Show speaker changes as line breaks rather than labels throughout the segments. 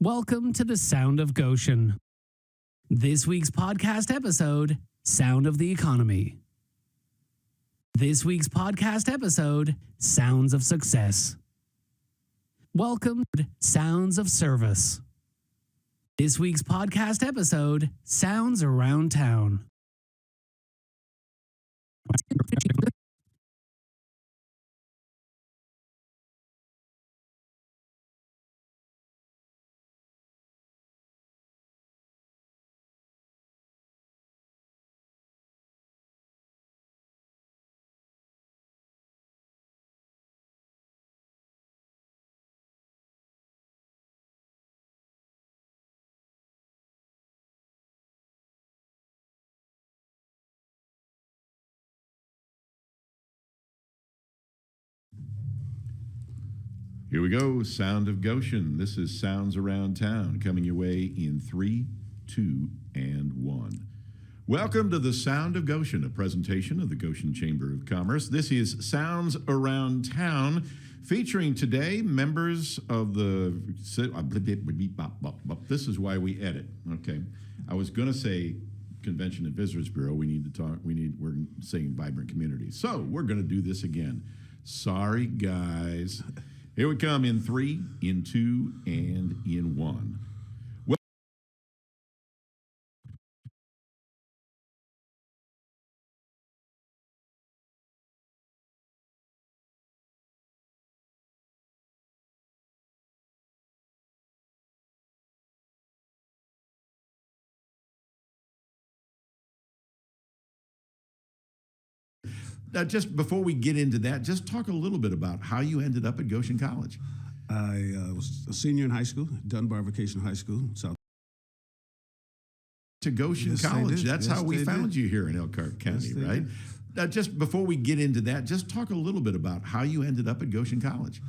Welcome to the Sound of Goshen. This week's podcast episode, Sound of the Economy. This week's podcast episode, Sounds of Success. Welcome to Sounds of Service. This week's podcast episode, Sounds Around Town.
Here we go, Sound of Goshen. This is Sounds Around Town, coming your way in 3, 2, and 1. Welcome to the Sound of Goshen, a presentation of the Goshen Chamber of Commerce. This is Sounds Around Town, featuring today members of the... This is why we edit, okay? I was going to say Convention and Visitors Bureau. We're saying vibrant communities. So we're going to do this again. Sorry, guys. Here we come in 3, in 2, and in 1. Well, now, just before we get into that, just talk a little bit about how you ended up at Goshen College.
I was a senior in high school, Dunbar Vocational High School, South.
To Goshen College. That's how we found you here in Elkhart County, right? Now, just before we get into that, just talk a little bit about how you ended up at Goshen College.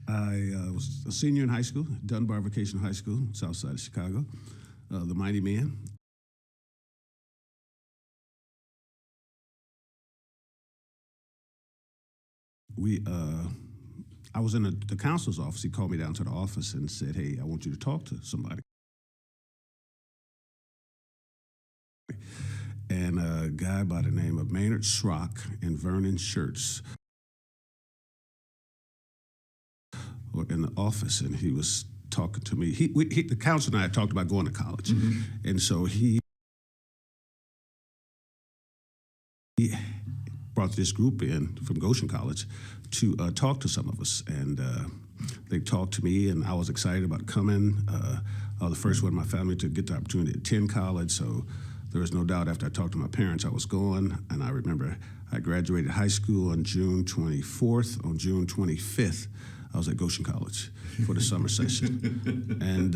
I was a senior in high school, Dunbar Vocational High School, south side of Chicago, the Mighty Men. I was in the counselor's office. He called me down to the office and said, "Hey, I want you to talk to somebody." And a guy by the name of Maynard Schrock and Vernon Schertz were in the office, and he was talking to me. The counselor and I talked about going to college, and so he brought this group in from Goshen College to talk to some of us, and they talked to me, and I was excited about coming. I was the first one in my family to get the opportunity to attend college, so there was no doubt after I talked to my parents I was going. And I remember I graduated high school on June 24th. On June 25th, I was at Goshen College for the summer session. And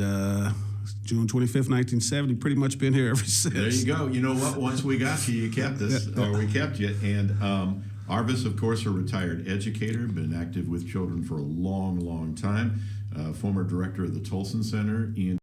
June 25th, 1970, pretty much been here ever since.
There you go. You know what? Once we got you, you kept us, or we kept you. And Arvis, of course, a retired educator, been active with children for a long, long time. Former director of the Tolson Center in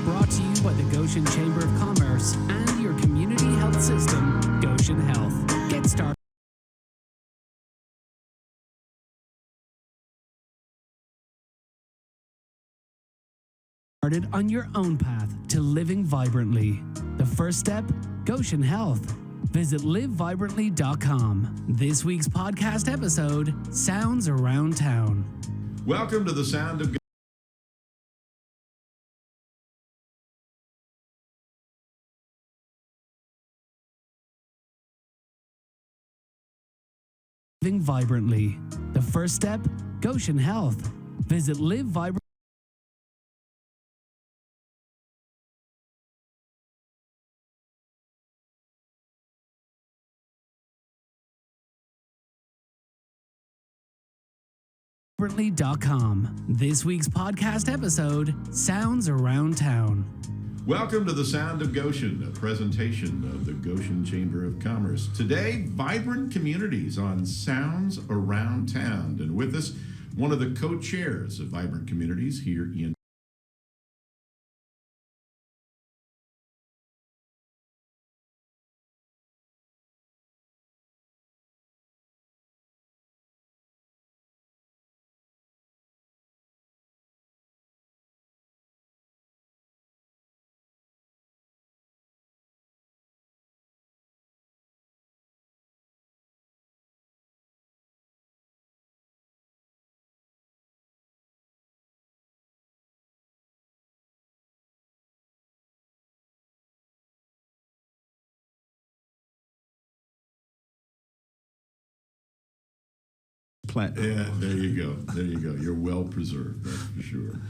Brought to you by the Goshen Chamber of Commerce and your community health system, Goshen Health. Get started on your own path to living vibrantly. The first step, Goshen Health. Visit livevibrantly.com. This week's podcast episode, Sounds Around Town.
Welcome to the Sound of
Living vibrantly. The first step, Goshen Health. Visit desperately.com. This week's podcast episode, Sounds Around Town.
Welcome to the Sound of Goshen, a presentation of the Goshen Chamber of Commerce. Today, vibrant communities on Sounds Around Town. And with us, one of the co-chairs of Vibrant Communities here in
Platinum.
Yeah, there you go. There you go. You're well preserved, that's for sure.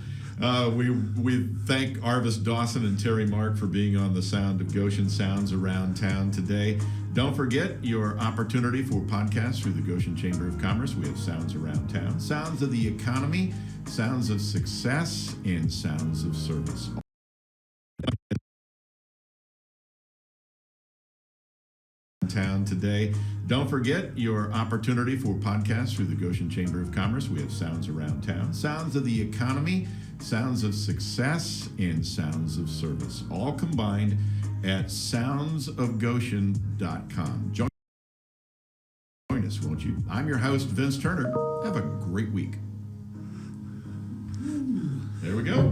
We thank Arvis Dawson and Terry Mark for being on the Sound of Goshen Sounds Around Town today. Don't forget your opportunity for podcasts through the Goshen Chamber of Commerce. We have Sounds Around Town, Sounds of the Economy, Sounds of Success, and Sounds of Service. Town today. Don't forget your opportunity for podcasts through the Goshen Chamber of Commerce. We have Sounds Around Town, Sounds of the Economy, Sounds of Success, and Sounds of Service, all combined at soundsofgoshen.com. Join us, won't you? I'm your host, Vince Turner. Have a great week. There we go.